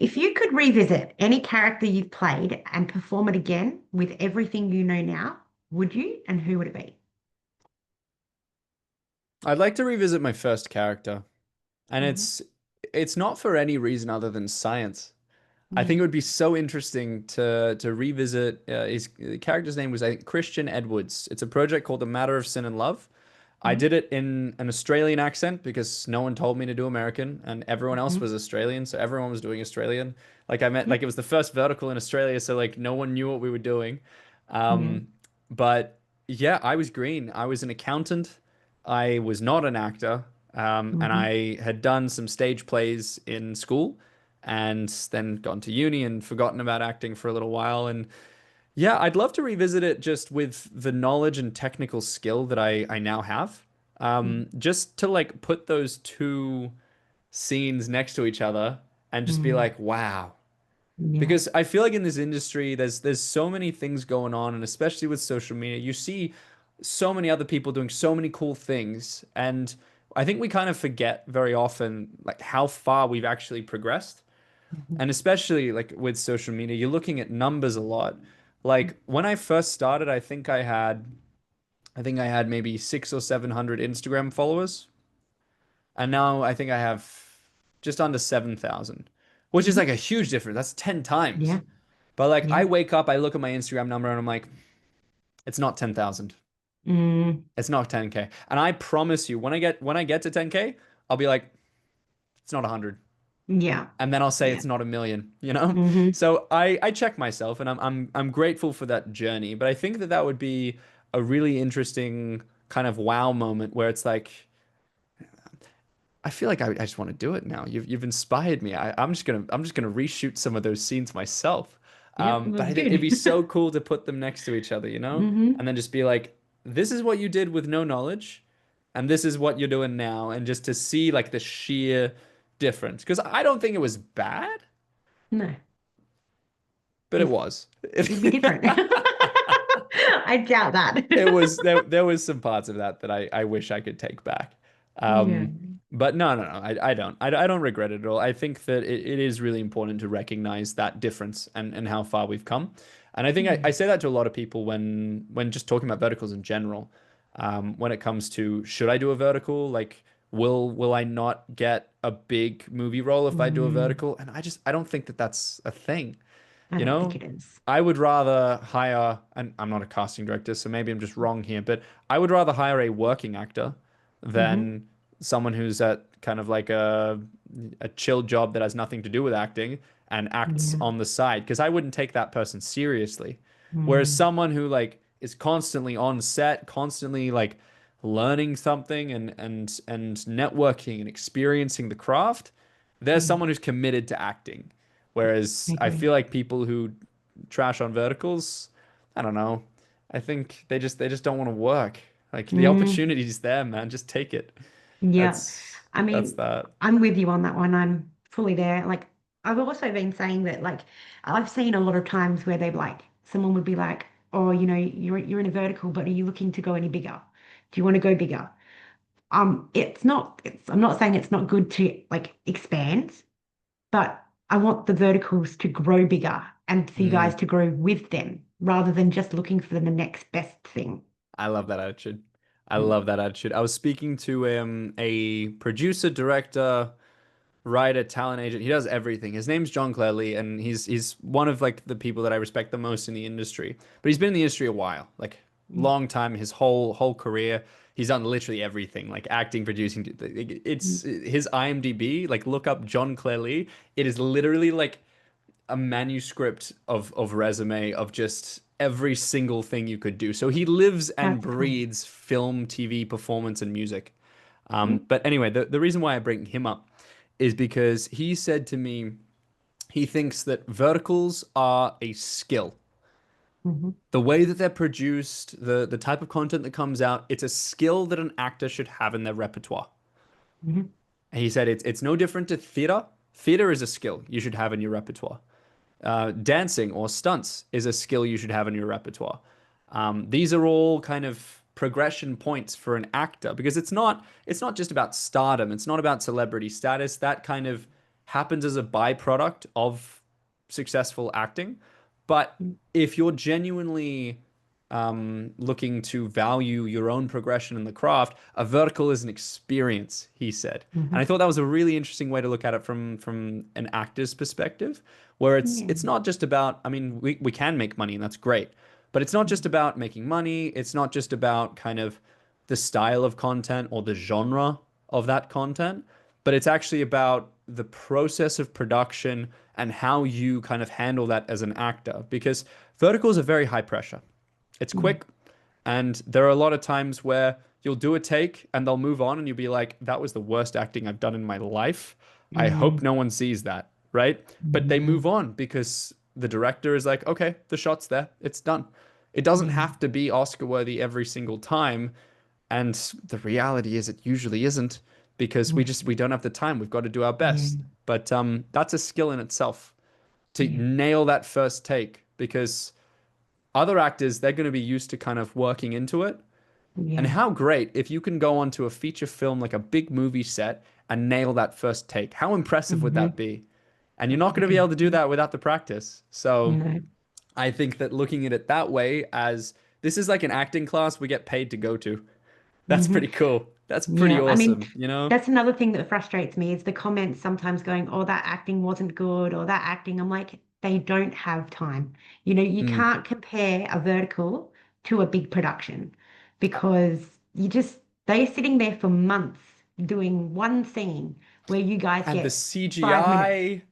If you could revisit any character you've played and perform it again with everything you know now, would you? And who would it be? I'd like to revisit my first character, and Hmm. it's not for any reason other than science. I think Yeah. it would be so interesting to revisit his the character's name was I think Christian Edwards. It's a project called The Matter of Sin and Love. I Hmm. did it in an Australian accent because no one told me to do American and everyone else Hmm. was Australian, so everyone was doing Australian. Like I meant like it was the first vertical in Australia, so like no one knew what we were doing. Yeah. But yeah, I was green. I was an accountant. I was not an actor. And Hmm. I had done some stage plays in school and then gone to uni and forgotten about acting for a little while. And yeah, I'd love to revisit it just with the knowledge and technical skill that I now have. Just to like put those two scenes next to each other and just be Mm. like, wow. Yeah. Because I feel like in this industry, there's so many things going on, and especially with social media, you see so many other people doing so many cool things, and I think we kind of forget very often like how far we've actually progressed. Mhm. And especially like with social media, you're looking at numbers a lot. Like when I first started, I think I had maybe 600 or 700 Instagram followers. And now I think I have just under 7,000, which is like Mhm. a huge difference. That's 10 times. Yeah. But like I Yeah. wake up, I look at my Instagram number and I'm like, it's not 10,000. Mm. It's not 10K. And I promise you, when I get to 10K, I'll be like, it's not 100. Yeah. And then I'll say Yeah. it's not a million, you know? Hmm. So I check myself and I'm grateful for that journey, but I think that that would be a really interesting kind of wow moment where it's like I feel like I just want to do it now. You've inspired me. I'm just gonna reshoot some of those scenes myself. Yep. But That's I think it'd good. be so cool to put them next to each other, you know? Hmm. And then just be like, this is what you did with no knowledge, and this is what you're doing now, and just to see like the sheer difference. Because I don't think it was bad, No. but it If was. it'd be different. I doubt that. It was there was some parts of that that I wish I could take back. Yeah. But no, no, no, I don't regret it at all. I think that it is really important to recognize that difference and how far we've come. And I think I Mm. say that to a lot of people when just talking about verticals in general. When it comes to should I do a vertical? Like, will I not get a big movie role if I do a Mm. vertical? And I don't think that that's a thing. I You don't think know, it is. I would rather hire, and I'm not a casting director, so maybe I'm just wrong here, but I would rather hire a working actor Hmm. than someone who's at kind of like a chill job that has nothing to do with acting and acts Yeah. on the side because I wouldn't take that person seriously. Whereas Mm. someone who like is constantly on set, constantly like learning something and networking and experiencing the craft, there's Mm. someone who's committed to acting. I Whereas I agree. feel like people who trash on verticals, I don't know. I think they just don't want to work. Like the Mm. opportunity's there, man. Just take it. Yeah. I That's mean, that. I'm with you on that one. I'm fully there. Like, I've also been saying that, like, I've seen a lot of times where they've like, someone would be like, oh, you're in a vertical, but are you looking to go any bigger? Do you want to go bigger? I'm not saying it's not good to like expand, but I want the verticals to grow bigger and for you guys Mm, to grow with them rather than just looking for the next best thing. I love that attitude. I Mm. love that attitude. I was speaking to a producer, director, writer, talent agent. He does everything. His name's John Clearly, and he's one of like the people that I respect the most in the industry. But he's been in the industry a while, like Mm. long time. His whole career, he's done literally everything, like acting, producing. It's Mm. his IMDb. Like look up John Clearly. It is literally like a manuscript of resume of just every single thing you could do. So he lives and That's cool. breathes film, TV, performance, and music. Mm. But anyway, the reason why I bring him up is because he said to me he thinks that verticals are a skill. Mhm. The way that they're produced, the type of content that comes out, it's a skill that an actor should have in their repertoire. Mhm. He said it's no different to theater. Theater is a skill you should have in your repertoire. Dancing or stunts is a skill you should have in your repertoire. These are all kind of progression points for an actor because it's not just about stardom. It's not about celebrity status. That kind of happens as a byproduct of successful acting. But if you're genuinely looking to value your own progression in the craft, a vertical is an experience, he said. And I Mm-hmm. thought that was a really interesting way to look at it from an actor's perspective, where Yeah. it's not just about, I mean, we can make money and that's great, but it's not just about making money. It's not just about kind of the style of content or the genre of that content, but it's actually about the process of production and how you kind of handle that as an actor. Because verticals are very high pressure. It's Yeah. quick, and there are a lot of times where you'll do a take and they'll move on, and you'll be like, that was the worst acting I've done in my life. I hope Mm. no one sees that, right? But they Mm. move on because the director is like, okay, the shot's there, it's done. It doesn't Yeah. have to be Oscar worthy every single time. And the reality is it usually isn't because Yeah. we don't have the time. We've got to do our Yeah. best. But that's a skill in itself to Yeah. nail that first take because other actors, they're going to be used to kind of working into it. And Yeah. how great if you can go onto a feature film like a big movie set and nail that first take. How impressive would that Mm-hmm. be? And you're not going to be Because able to do that without the practice. So no. I think that looking at it that way as this is like an acting class we get paid to go to. That's Mm-hmm. pretty cool. That's pretty Yeah, I mean, awesome, you know? that's another thing that frustrates me is the comments sometimes going, "Oh, that acting wasn't good," or "that acting." I'm like, they don't have time. You know, you Mm. can't compare a vertical to a big production because they're sitting there for months doing one scene where you guys And the get 5 minutes. CGI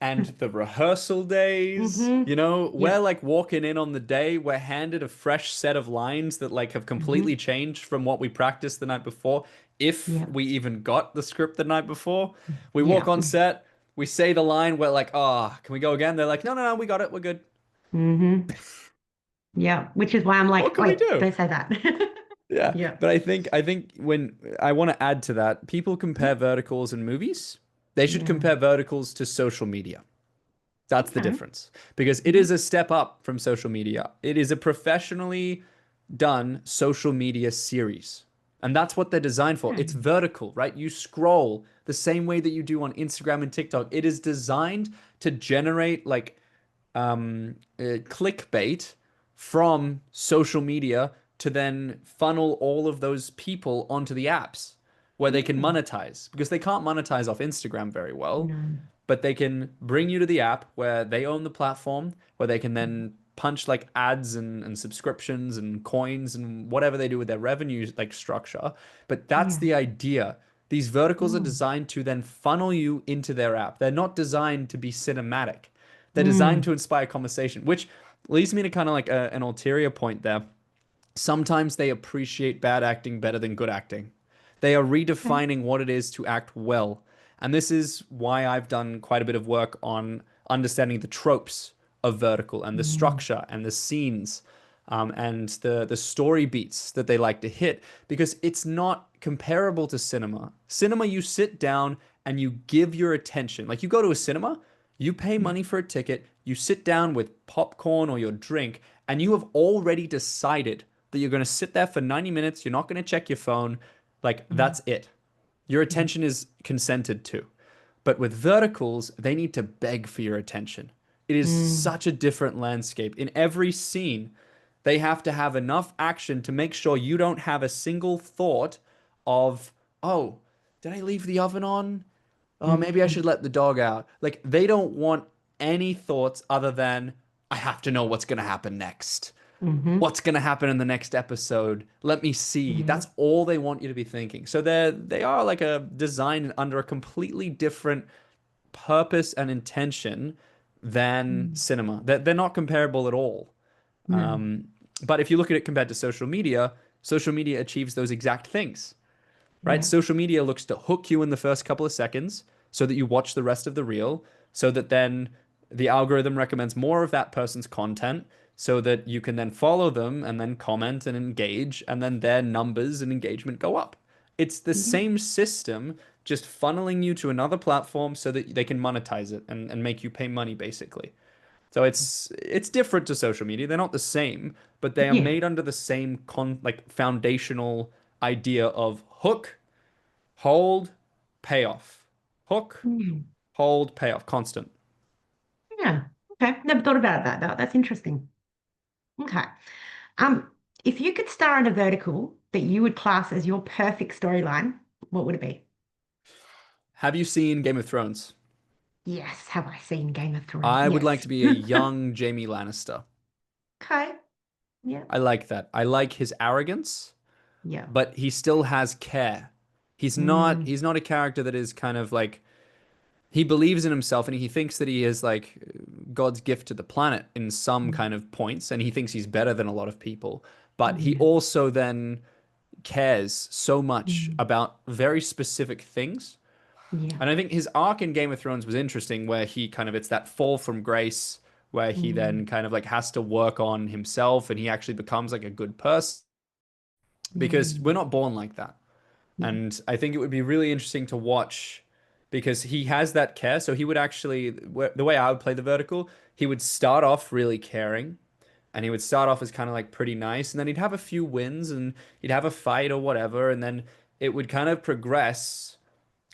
and the rehearsal days, Mm-hmm. you know, we're Yep. like walking in on the day, we're handed a fresh set of lines that like have completely Mm-hmm. changed from what we practiced the night before, if Yep. we even got the script the night before. We walk Yeah. on set, we say the line, we're like, ah, oh, can we go again? They're like, no, no, no, we got it, we're good. Mm-hmm. Yeah. Which is why I'm What like, can we wait, do? don't say that. Yeah, Yeah. but I think when I want to add to that, people compare Yep. verticals in movies. They should Yeah. compare verticals to social media. That's the Okay. difference because it Mm-hmm. is a step up from social media. It is a professionally done social media series. And that's what they're designed for. It's Okay. vertical, right? You scroll the same way that you do on Instagram and TikTok. It is designed to generate like clickbait from social media to then funnel all of those people onto the apps where they can Mm. monetize because they can't monetize off Instagram very well, No. but they can bring you to the app where they own the platform, where they can then punch like ads and subscriptions and coins and whatever they do with their revenue like structure. But that's Yeah. the idea. These verticals are Mm. designed to then funnel you into their app. They're not designed to be cinematic. They're designed Mm. to inspire conversation, which leads me to kind of like an ulterior point there. Sometimes they appreciate bad acting better than good acting. They are Okay. redefining what it is to act well. And this is why I've done quite a bit of work on understanding the tropes of vertical and the Mm. structure and the scenes and the story beats that they like to hit because it's not comparable to cinema. Cinema, you sit down and you give your attention. Like you go to a cinema, you pay Yeah. money for a ticket, you sit down with popcorn or your drink, and you have already decided that you're going to sit there for 90 minutes. You're not going to check your phone. Like, Yeah. that's it. Your Yeah. attention is consented to. But with verticals, they need to beg for your attention. It is Mm. such a different landscape. In every scene, they have to have enough action to make sure you don't have a single thought of, oh, did I leave the oven on? Oh, maybe I Mm. should let the dog out. Like, they don't want any thoughts other than, I have to know what's going to happen next. Mm-hmm. What's going to happen in the next episode? Let me see. Yeah. That's all they want you to be thinking. So they are like a design under a completely different purpose and intention than Mm. cinema. They're not comparable at all. No. Um, but if you look at it compared to social media achieves those exact things, right? Yeah. Social media looks to hook you in the first couple of seconds so that you watch the rest of the reel, so that then the algorithm recommends more of that person's content, so that you can then follow them and then comment and engage, and then their numbers and engagement go up. It's the Yeah. same system, just funneling you to another platform so that they can monetize it and make you pay money, basically. So it's different to social media. They're not the same, but they are Yeah. made under the same like foundational idea of hook, hold, payoff. Hook, Yeah. Hold, payoff, constant. Yeah. Okay. Never thought about that though. That's interesting. Okay. Um, if you could star in a vertical that you would class as your perfect storyline, what would it be? Have you seen Game of Thrones? Yes, have I seen Game of Thrones? I would like Yes. to be a young Jaime Lannister. Okay. Yeah. I like that. I like his arrogance, Yeah. but he still has care. Mm, He's not a character that is kind of like he believes in himself and he thinks that he is like God's gift to the planet in some kind of points and he thinks he's better than a lot of people. But he yeah. also then cares so much Mm, about very specific things. yeah. And I think his arc in Game of Thrones was interesting where he kind of it's that fall from grace where he then Mm, kind of like has to work on himself and he actually becomes like a good person because we're mm, not born like that. yeah. And I think it would be really interesting to watch because he has that care. So he would actually, the way I would play the vertical, he would start off really caring and he would start off as kind of like pretty nice. And then he'd have a few wins and he'd have a fight or whatever. And then it would kind of progress.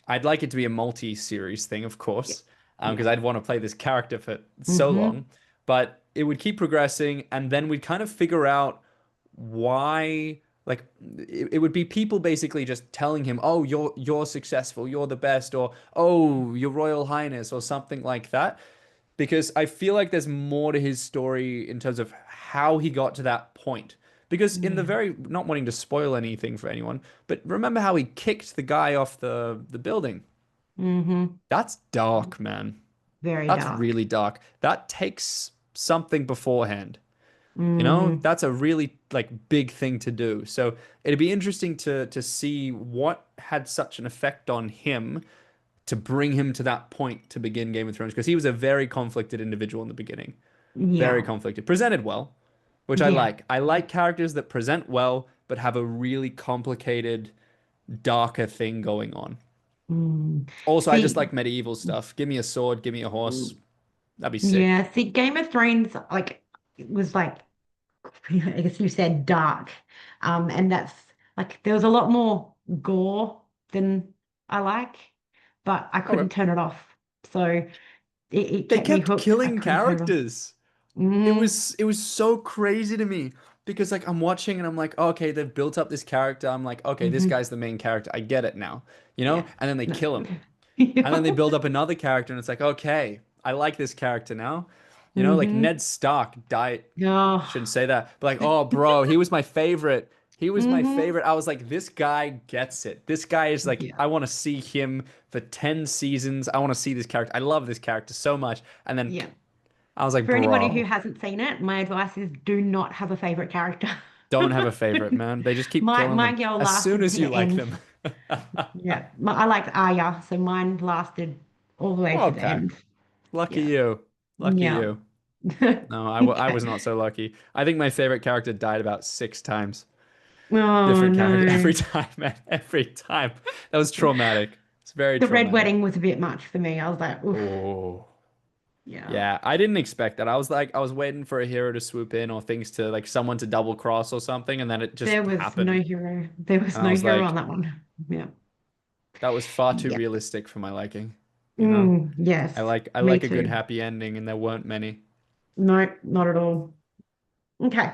I'd like it to be a multi-series thing, of Yeah. course, Yeah. because I'd want to play this character for so Mm-hmm. long. But it would keep progressing, and then we'd kind of figure out why. Like it would be people basically just telling him, "Oh, you're successful, you're the best," or "Oh, your Royal Highness," or something like that. Because I feel like there's more to his story in terms of how he got to that point. Because in the Yeah. very, not wanting to spoil anything for anyone, but remember how he kicked the guy off the building? Mm-hmm. That's dark, man. Very That's dark. really dark. That takes something beforehand. You know, Mm, that's a really like big thing to do. So it'd be interesting to see what had such an effect on him to bring him to that point to begin Game of Thrones because he was a very conflicted individual in the beginning. Very yeah. conflicted. Presented well, which I Yeah. like. I like characters that present well but have a really complicated, darker thing going on. Mm. Also, I just See, like medieval stuff. Give me a sword, give me a horse. That'd be sick. yeah, see, Game of Thrones, like, it was like, I guess you said dark. And that's like, there was a lot more gore than I like, but I couldn't Okay. turn it off. So it They kept me kept hooked. I killing couldn't turn it off. characters. Mm, It was so crazy to me because like I'm watching and I'm like, oh, okay, they've built up this character. I'm like, okay, this hmm. guy's the main character. I get it now, you know? Yeah. And then they No. kill him. And then they Yeah. build up another character and it's like, okay, I like this character now. You know, like Hmm. Ned Stark died. Oh. Shouldn't say that. But like, oh, bro, he was my favorite. He was my Hmm. favorite. I was like, this guy gets it. This guy is like, Yeah. I want to see him for 10 seasons. I want to see this character. I love this character so much. And then Yeah. I was like, For anybody who bro, hasn't seen it, my advice is do not have a favorite character. don't have a favorite, man. They just keep My killing my them girl as soon lasted as to the you like end. them. Yeah, I liked Arya, so mine lasted all the way to the Okay. end. Lucky Yeah, you. Lucky yeah. you. No, I was Okay. not so lucky. I think my favorite character died about 6 times. Oh Different character no, every time, man. Every time. That was traumatic. It's very the red traumatic. wedding was a bit much for me. I was like, oof. Oh. Yeah, Yeah, I didn't expect that. I was like, I was waiting for a hero to swoop in or things to like someone to double cross or something, and then it just there was no happened. hero. There was And I no was hero on like, that one. Yeah, that was far too yeah. realistic for my liking. You know? Yes, I me like a good too. happy ending, and there weren't many. No, not at all. Okay.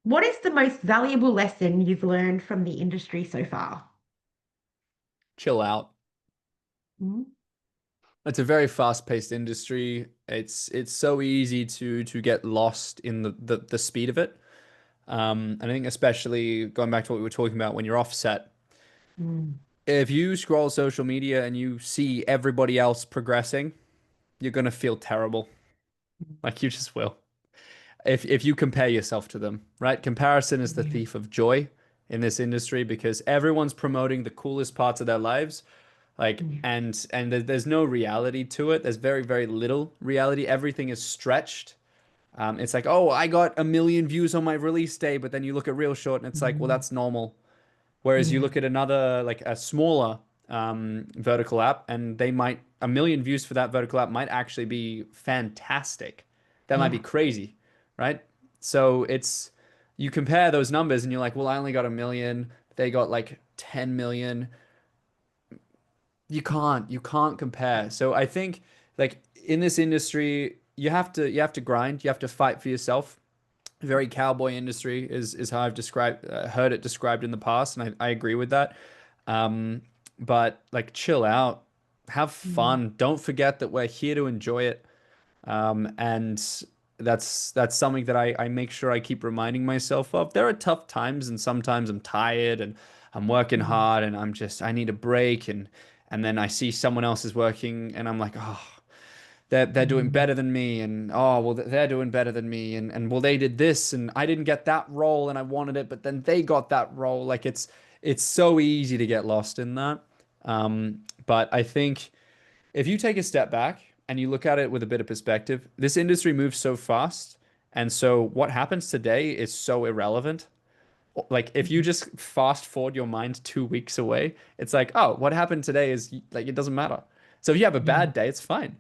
What is the most valuable lesson you've learned from the industry so far? Chill out. Mm, It's a very fast-paced industry. It's so easy to get lost in the speed of it. And I think especially going back to what we were talking about when you're offset, mm, if you scroll social media and you see everybody else progressing, you're gonna feel terrible. Like you just will. If you compare yourself to them, right? Comparison is the yeah, thief of joy in this industry because everyone's promoting the coolest parts of their lives. Like yeah, and there's no reality to it. There's very little reality. Everything is stretched. It's like, oh, I got 1 million views on my release day, but then you look at Real Short and it's like, well, mm, that's normal. Whereas you yeah, look at another, like a smaller vertical app, and they might, 1 million views for that vertical app might actually be fantastic. That might be yeah, crazy, right? So you compare those numbers and you're like, well, I only got 1 million. They got like 10 million. you can't compare. So I think like in this industry, you have to grind, you have to fight for yourself. Very cowboy industry is how I've described heard it described in the past, and I agree with that. Um, but like chill out, have Mm, fun. Don't forget that we're here to enjoy it. And that's something that I make sure I keep reminding myself of. There are tough times, and sometimes I'm tired and I'm working mm, hard, and I need a break, and then I see someone else is working, and I'm like, oh, they're doing mm, better than me, and oh well, they're doing better than me, and well, they did this, and I didn't get that role, and I wanted it, but then they got that role. Like it's so easy to get lost in that. But I think if you take a step back and you look at it with a bit of perspective, this industry moves so fast. And so what happens today is so irrelevant. Like if you mm, just fast forward your mind 2 weeks away, it's like, oh, what happened today is like it doesn't matter. So if you have a yeah. bad day, it's fine.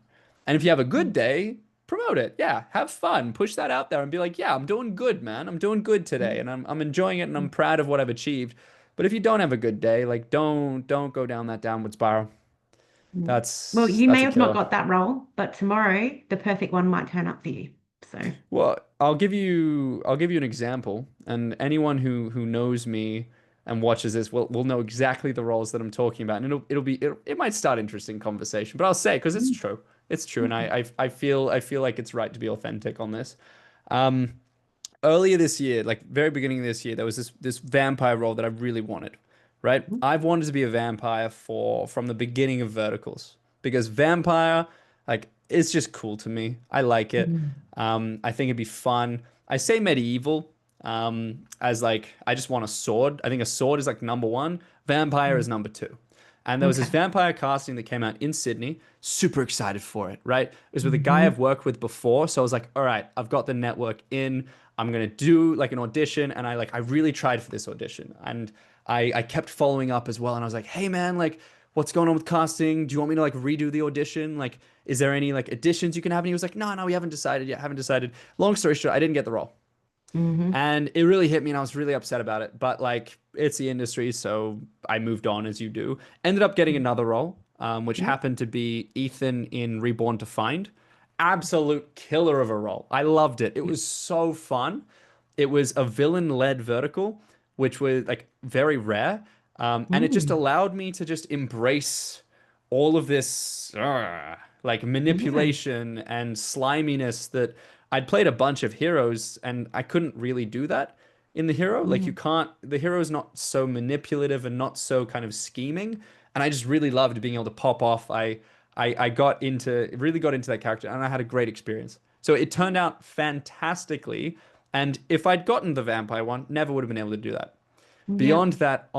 And if you have a good Mm, day, promote it. Yeah, have fun. Push that out there and be like, yeah, I'm doing good, man. I'm doing good today mm, and I'm enjoying it and I'm mm, proud of what I've achieved. But if you don't have a good day, like don't go down that downward spiral. mm. Well, That's you that's may a have not killer. got that role, but tomorrow the perfect one might turn up for you. So, Well, I'll give you an example, and anyone who knows me and watches this will know exactly the roles that I'm talking about, and it might start interesting conversation, but I'll say because it's mm, true, it's true, and okay. I feel like it's right to be authentic on this. Um, Earlier this year, like very beginning of this year, there was this vampire role that I really wanted, right? Mm, I've wanted to be a vampire for from the beginning of Verticals because vampire, like, it's just cool to me. I like it. mm, I think it'd be fun. I say medieval, as like I just want a sword. I think a sword is like number one. Vampire is mm. number two. And there was this Okay. vampire casting that came out in Sydney. Super excited for it, right? It was with a guy Hmm. I've worked with before, so I was like, all right, I've got the network in. I'm gonna do like an audition, and I really tried for this audition, and I kept following up as well, and I was like, hey man, like what's going on with casting? Do you want me to like redo the audition? Like, is there any like additions you can have? And he was like, no, we haven't decided yet, haven't decided. Long story short, I didn't get the role. Hmm. And it really hit me, and I was really upset about it. But like, it's the industry, so I moved on as you do. Ended up getting another role, which Yeah. happened to be Ethan in Reborn to Find. Absolute killer of a role. I loved it. It Yeah. was so fun. It was a villain-led vertical, which was like very rare. And it just Mm. allowed me to just embrace all of this like Yeah. manipulation and sliminess that I'd played a bunch of heroes and I couldn't really do that in the hero. Like you Mm. can't, the hero's not so manipulative and not so kind of scheming. And I just really loved being able to pop off. I really got into that character and I had a great experience. So it turned out fantastically. And if I'd gotten the vampire one, never would have been able to do that. Yeah. Beyond that,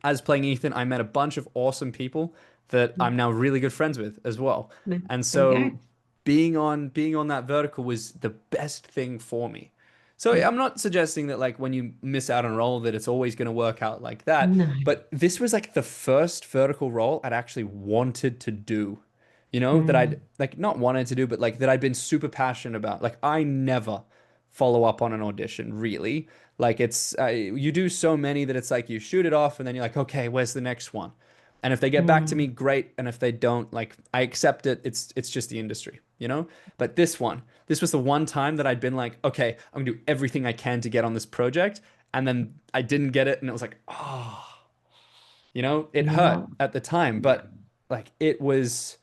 as playing Ethan, I met a bunch of awesome people that I'm now really good friends with as well. There And you so go. being on that vertical was the best thing for me. So Mm. I'm not suggesting that like when you miss out on a role that it's always going to work out like that, No. but this was like the first vertical role I'd actually wanted to do. That Mm. I'd like not wanted to do, but like that I'd been super passionate about. Like I never follow up on an audition, really. Like it's you do so many that it's like you shoot it off and then you're like, okay, where's the next one? And if they get back to me, Mm. great. And if they don't, like I accept it. It's just the industry. But this was the one time that I'd been like, okay, I'm gonna do everything I can to get on this project. And then I didn't get it, and it was like, oh, it hurt Yeah. at the time, Yeah. but like it was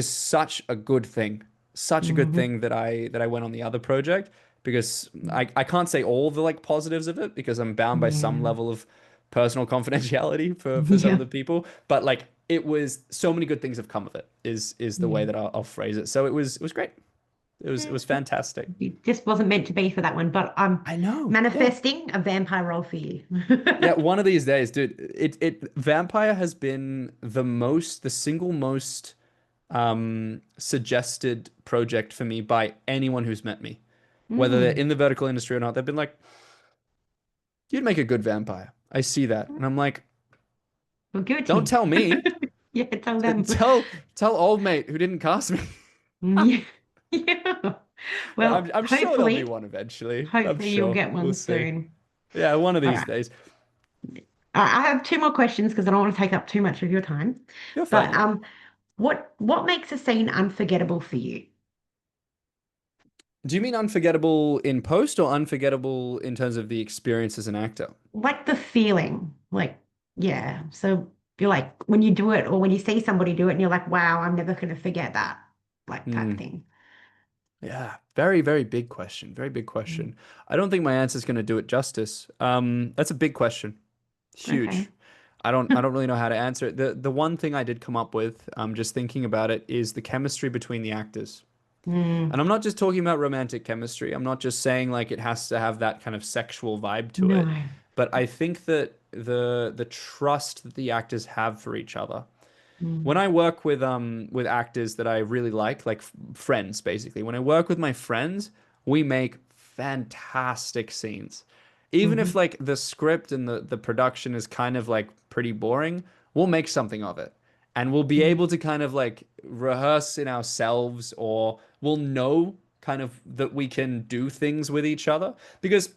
such a good thing. Such a good Hmm. thing that I went on the other project because I can't say all the like positives of it because I'm bound by some Yeah. level of personal confidentiality for some of Yeah. the people. But like it was so many good things have come of it is the way Yeah. that I'll phrase it. So it was great. It was Yeah. fantastic. It just wasn't meant to be for that one, but I'm I know. Yeah. manifesting a vampire role for you. Yeah, one of these days, dude. It Vampire has been the single most suggested project for me by anyone who's met me, whether they're Mm. in the vertical industry or not. They've been like, "You'd make a good vampire." I see that, and I'm like, Well, give it to "Don't me. tell me. Yeah, tell T- them. tell old mate who didn't cast me." Yeah. Yeah. I'm Well, I'm sure there'll be hopefully, one eventually. I'm hopefully you'll sure. get We'll one see. soon. Yeah, one of All these right. days. I have two more questions because I don't want to take up too much of your time. You're But fine. what makes a scene unforgettable for you? Do you mean unforgettable in post or unforgettable in terms of the experience as an actor? Like the feeling, like yeah. So you're like when you do it, or when you see somebody do it, and you're like, wow, I'm never going to forget that, like type Hmm. thing. Yeah, very, very big question. Very big Mm. question. I don't think my answer is going to do it justice. That's a big question. Okay. Huge. I don't really know how to answer it. The one thing I did come up with, just thinking about it, is the chemistry between the actors. And Mm. I'm not just talking about romantic chemistry. I'm not just saying like it has to have that kind of sexual vibe to No. it. But I think that the trust that the actors have for each other, when Mm. I work with actors that I really like friends basically, when I work with my friends, we make fantastic scenes. Even if Hmm. like the script and the production is kind of like pretty boring, we'll make something of it. And we'll be Mm. able to kind of like rehearse in ourselves, or we'll know kind of that we can do things with each other. Because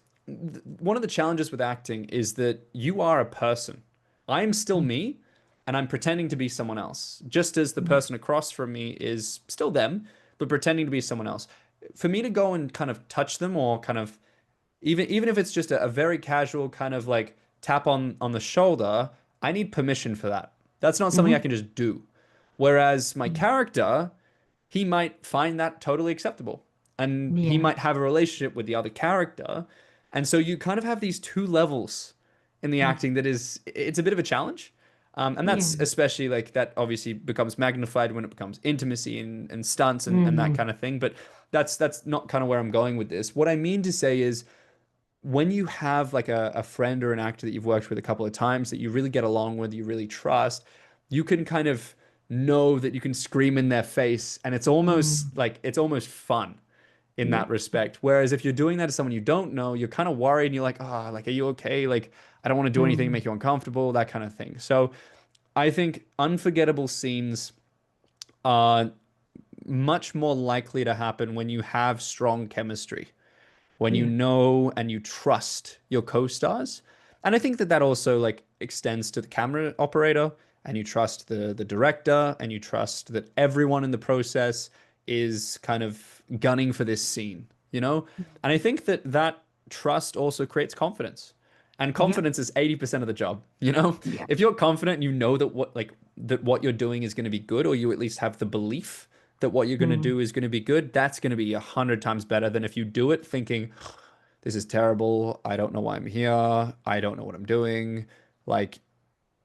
one of the challenges with acting is that you are a person. I'm still Mm. me, and I'm pretending to be someone else, just as the Mm. person across from me is still them, but pretending to be someone else. For me to go and kind of touch them, or kind of even if it's just a very casual kind of like tap on the shoulder, I need permission for that. That's not something I Hmm. can just do. Whereas my Mm. character, he might find that totally acceptable. And he Yeah. might have a relationship with the other character. And so you kind of have these two levels in the Mm. acting it's a bit of a challenge. And that's Yeah. especially like that obviously becomes magnified when it becomes intimacy and stunts and that Hmm. kind of thing. But that's not kind of where I'm going with this. What I mean to say is when you have like a friend or an actor that you've worked with a couple of times that you really get along with, you really trust, you can kind of know that you can scream in their face, and Mm. it's almost fun in Yeah. that respect. Whereas if you're doing that to someone you don't know, you're kind of worried and you're like, oh, like, are you okay? Like, I don't want to do anything to Mm. make you uncomfortable, that kind of thing. So I think unforgettable scenes are much more likely to happen when you have strong chemistry, when you Yeah. know and you trust your co-stars. And I think that that also like extends to the camera operator, and you trust the director, and you trust that everyone in the process is kind of gunning for this scene, you know? And I think that that trust also creates confidence. And Yep. confidence is 80% of the job, you know? Yep. If you're confident and you know that what you're doing is going to be good, or you at least have the belief that what you're going to Mm. do is going to be good, that's going to be 100 times better than if you do it thinking, this is terrible. I don't know why I'm here. I don't know what I'm doing. Like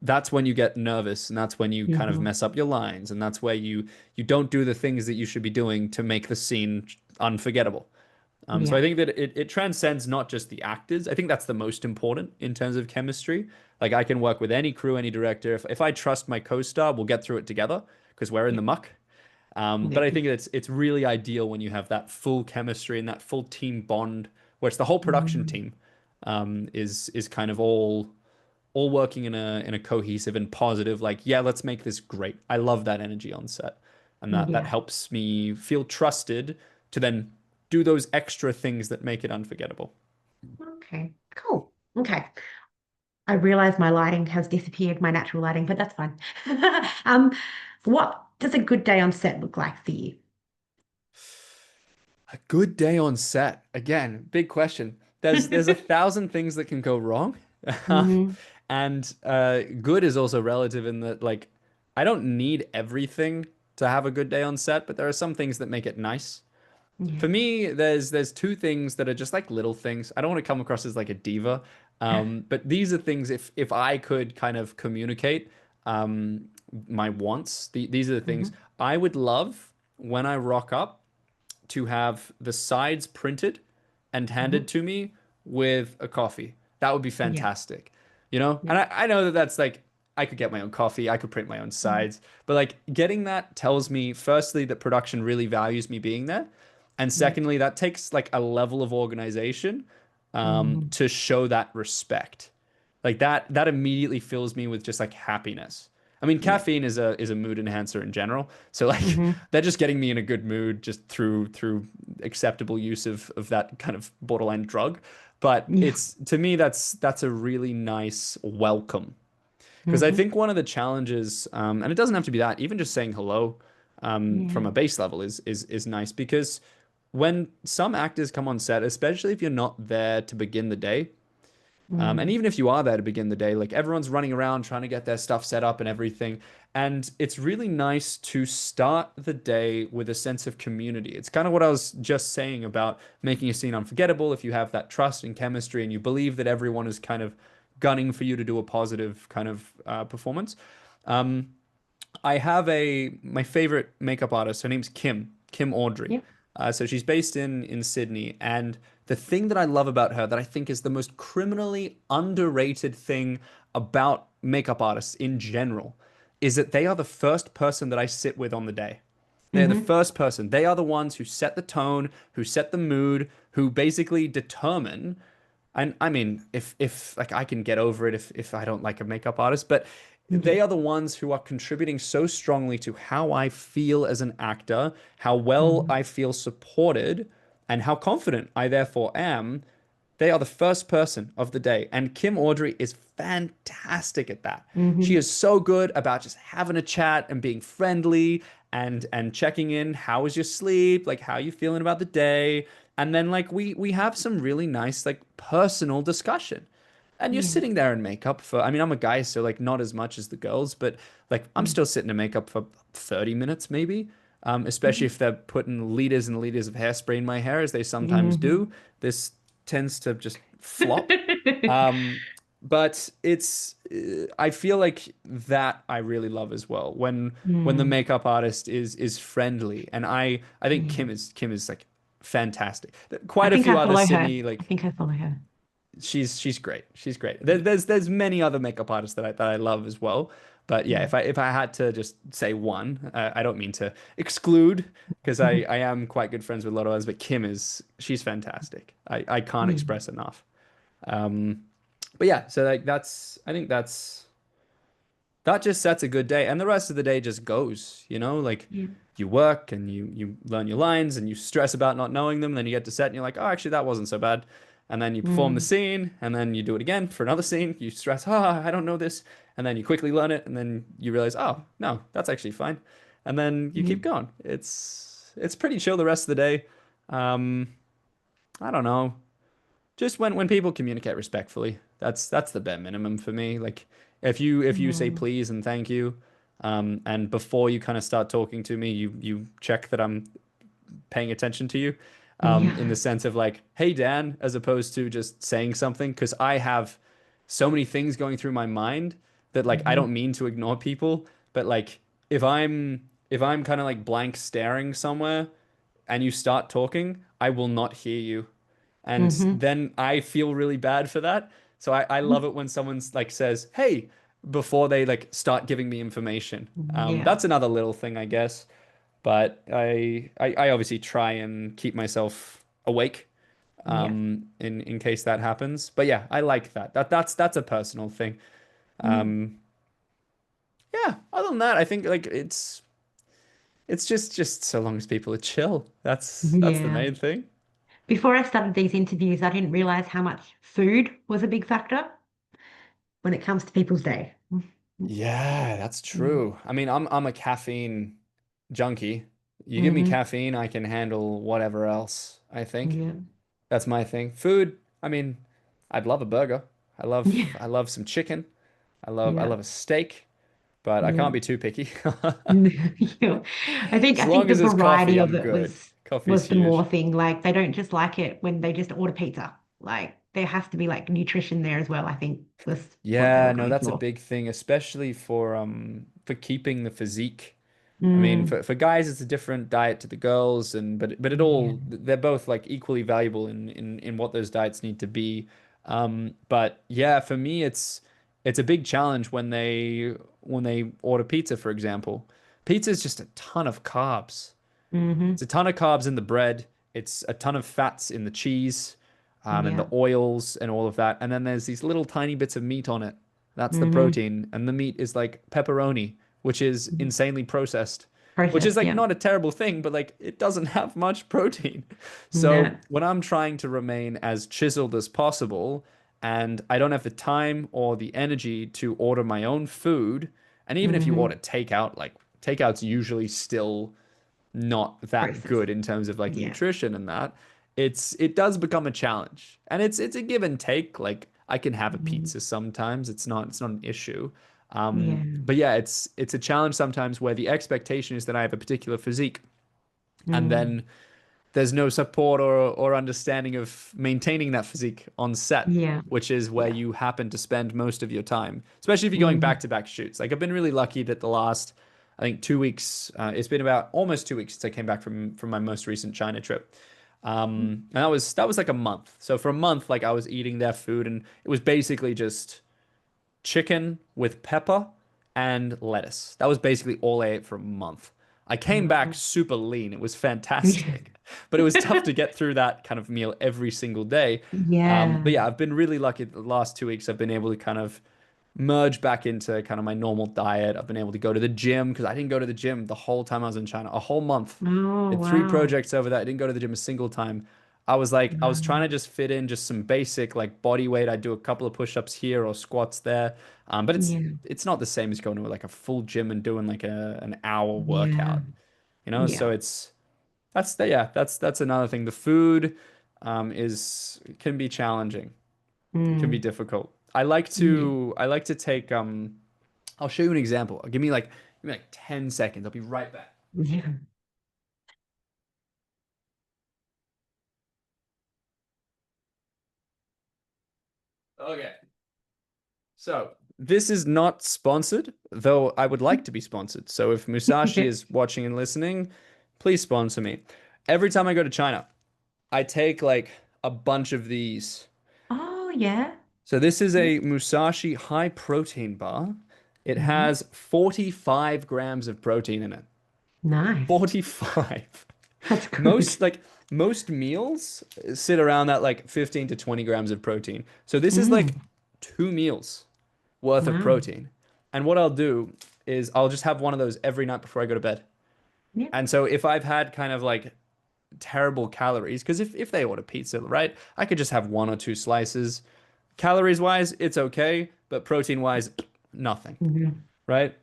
that's when you get nervous, and that's when you kind of Hmm. mess up your lines, and that's where you don't do the things that you should be doing to make the scene unforgettable. So I Yeah. think that it transcends not just the actors. I think that's the most important in terms of chemistry. Like I can work with any crew, any director. If I trust my co-star, we'll get through it together because we're in the Yep. muck. But I Yep. think it's really ideal when you have that full chemistry and that full team bond, where it's the whole production Mm. team is kind of all working in a cohesive and positive, like, yeah, let's make this great. I love that energy on set. And that Yeah. helps me feel trusted to then do those extra things that make it unforgettable. Okay. Cool. Okay. I realize my lighting has disappeared, my natural lighting, but that's fine. Um, what does a good day on set look like for you? A good day on set. Again, big question. There's a thousand things that can go wrong. Hmm. And good is also relative in that like I don't need everything to have a good day on set, but there are some things that make it nice. For Yeah. me, there's two things that are just like little things. I don't want to come across as like a diva, but these are things if I could kind of communicate my wants, these are the things Hmm. I would love when I rock up to have the sides printed and handed Hmm. to me with a coffee. That would be Yeah. fantastic, you know? Yeah. And I know that that's like, I could get my own coffee, I could print my own Mm. sides, but like getting that tells me, firstly, that production really values me being there. And Yeah. secondly, that takes like a level of organization Hmm. to show that respect. Like that immediately fills me with just like happiness. I mean, Yeah. caffeine is a mood enhancer in general. So like Hmm. they're just getting me in a good mood just through acceptable use of that kind of borderline drug. But Yeah. it's to me that's a really nice welcome. Because I Hmm. think one of the challenges, and it doesn't have to be that, even just saying hello from Yeah. a base level is nice because when some actors come on set, especially if you're not there to begin the day, and Mm. even if you are there to begin the day, like everyone's running around trying to get their stuff set up and everything. And it's really nice to start the day with a sense of community. It's kind of what I was just saying about making a scene unforgettable. If you have that trust and chemistry and you believe that everyone is kind of gunning for you to do a positive kind of performance. Um, I have my favorite makeup artist. Her name's Kim Audrey. Yep. So she's based in Sydney, and the thing that I love about her that I think is the most criminally underrated thing about makeup artists in general is that they are the first person that I sit with on the day. They're the Hmm. first person. They are the ones who set the tone, who set the mood, who basically determine. And I mean, if like I can get over it if I don't like a makeup artist, but Yeah. they are the ones who are contributing so strongly to how I feel as an actor, how well Hmm. I feel supported, and how confident I therefore am. They are the first person of the day. And Kim Audrey is fantastic at that. She Hmm. is so good about just having a chat and being friendly and checking in. How was your sleep? Like how you feeling about the day? And then like we have some really nice like personal discussion. And you're Yeah. sitting there in makeup for, I mean, I'm a guy, so like not as much as the girls, but like I'm Yeah. still sitting in makeup for 30 minutes maybe. Especially Hmm. if they're putting liters and liters of hairspray in my hair, as they sometimes Hmm. do. This tends to just flop. Um, but I feel like that I really love as well when the Mm. makeup artist is friendly, and I think Yeah. Kim is like fantastic. I Quite a think few I other follow her. Sydney I like think I follow her. she's great. She's great. There's many other makeup artists that I love as well. But yeah, Mm. if I had to just say one, I don't mean to exclude because I am quite good friends with a lot of others, but she's fantastic. I can't Yeah. express enough. Um, but yeah, so like I think that just sets a good day, and the rest of the day just goes, like Yeah. you work and you learn your lines and you stress about not knowing them, then you get to set and you're like, oh, actually that wasn't so bad. And then you perform the Mm. scene and then you do it again for another scene. You stress, I don't know this. And then you quickly learn it and then you realize, oh, no, that's actually fine. And then you Yeah. keep going. It's pretty chill the rest of the day. Um, I don't know, just when people communicate respectfully, that's the bare minimum for me. Like if you say Mm. please and thank you, and before you kind of start talking to me, you check that I'm paying attention to you, in the Yeah. sense of like, hey Dan, as opposed to just saying something, because I have so many things going through my mind that like I Hmm. don't mean to ignore people, but like if I'm kind of like blank staring somewhere and you start talking, I will not hear you. And Hmm. then I feel really bad for that. So I love it when someone's like says, "Hey," before they like start giving me information. Yeah. That's another little thing, I guess. But I obviously try and keep myself awake, Yeah. in case that happens. But yeah, I like that. That's a personal thing. Mm. Um, yeah. Other than that, I think like it's just so long as people are chill. That's the Yeah. main thing. Before I started these interviews, I didn't realize how much food was a big factor when it comes to people's day. Yeah, that's Mm. true. I mean, I'm a caffeine junkie. You give me Hmm. caffeine, I can handle whatever else, I think. Yeah. That's my thing. Food, I mean, I'd love a burger. Yeah. I love some chicken. I Yeah. love a steak, but I Yeah. can't be too picky. Yeah. As I think long the as it's coffee, variety of I'm it good. Coffee's was the more huge. thing. Like they don't just like it when they just order pizza. Like there has to be like nutrition there as well, I think was what they Yeah, were no, going that's a for. big thing, especially for keeping the physique. I mean, Mm. for guys, it's a different diet to the girls, and but it Yeah. all they're both like equally valuable in what those diets need to be. But yeah, for me, it's a big challenge when they order pizza, for example. Pizza is just a ton of carbs. It's Hmm. a ton of carbs in the bread. It's a ton of fats in the cheese, and the Yeah. oils and all of that. And then there's these little tiny bits of meat on it. That's the Hmm. protein, and the meat is like pepperoni, which is insanely processed. which is Processed, like yeah. not a terrible thing, but like it doesn't have much protein. So No. when I'm trying to remain as chiseled as possible, and I don't have the time or the energy to order my own food, and even if you order Hmm. takeout, like takeout's usually still not that Processed. good in terms of like Yeah. nutrition and that. It does become a challenge. And it's a give and take. Like I can have a Mhm. pizza sometimes. It's not an issue. Yeah. But yeah, it's a challenge sometimes where the expectation is that I have a particular physique and Mm. then there's no support or understanding of maintaining that physique on set, Yeah. which is where Yeah. you happen to spend most of your time, especially if you're going back Mm. to back shoots. Like I've been really lucky that the last, I think 2 weeks, it's been about almost 2 weeks since I came back from my most recent China trip. And that was like a month. So for a month, like I was eating their food and it was basically just chicken with pepper and lettuce. That was basically all I ate for a month. I came back Wow. super lean. It was Yeah. fantastic, but it was tough to get through that kind of meal every single day. But Yeah. yeah, I've been really lucky the last 2 weeks. I've been able to kind of merge back into kind of my normal diet. I've been able to go to the gym because I didn't go to the gym the whole time I was in China, a whole month. Oh, I had three wow. projects over that. I didn't go to the gym a single time. I was trying to Wow. just fit in just some basic like body weight. I'd do a couple of push-ups here or squats there. But Yeah. it's not the same as going to like a full gym and doing like an hour Yeah. workout, you know? So Yeah. that's another thing. The food is can be challenging. It can be Mm. difficult. Yeah. I like to take I'll show you an example. Give me like 10 seconds. I'll be right back. Yeah. Okay. So, this is not sponsored, though I would like to be sponsored. So, if Musashi Yeah. is watching and listening, please sponsor me. Every time I go to China, I take like a bunch of these. Oh, yeah. So, this is Yeah. a Musashi high protein bar. It Hmm. has 45 grams of protein in it. Nice. 45. That's Most good. like most meals sit around that like 15 to 20 grams of protein. So this is like Mm. 2 meals worth of Wow. protein. And what I'll do is I'll just have one of those every night before I go to bed. Yeah. And so if I've had kind of like terrible calories, because if they order pizza, right, I could just have one or two slices. Calories wise, it's okay, but protein wise, nothing, Hmm. right? Okay.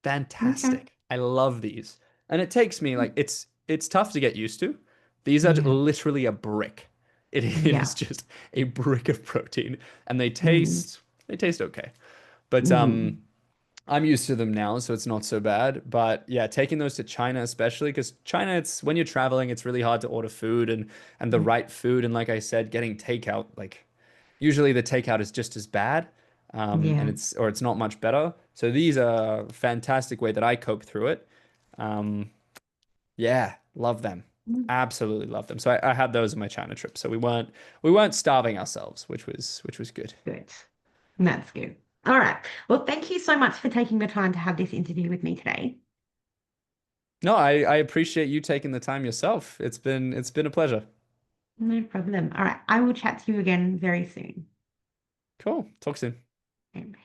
Fantastic. I love these. And it takes me like it's tough to get used to. These are Yeah. literally a brick. It is Yeah. just a brick of protein and Hmm. they taste okay. But Hmm. I'm used to them now, so it's not so bad. But yeah, taking those to China especially because China it's when you're traveling, it's really hard to order food and the right food and like I said, getting takeout like usually the takeout is just as bad, and Yeah. it's not much better. So these are a fantastic way that I cope through it. Um, yeah, love them. Absolutely love them. So I had those on my China trip. So we weren't starving ourselves, which was good. Good. That's good. All right. Well, thank you so much for taking the time to have this interview with me today. No, I appreciate you taking the time yourself. It's been a pleasure. No problem. All right. I will chat to you again very soon. Cool. Talk soon. Okay, bye.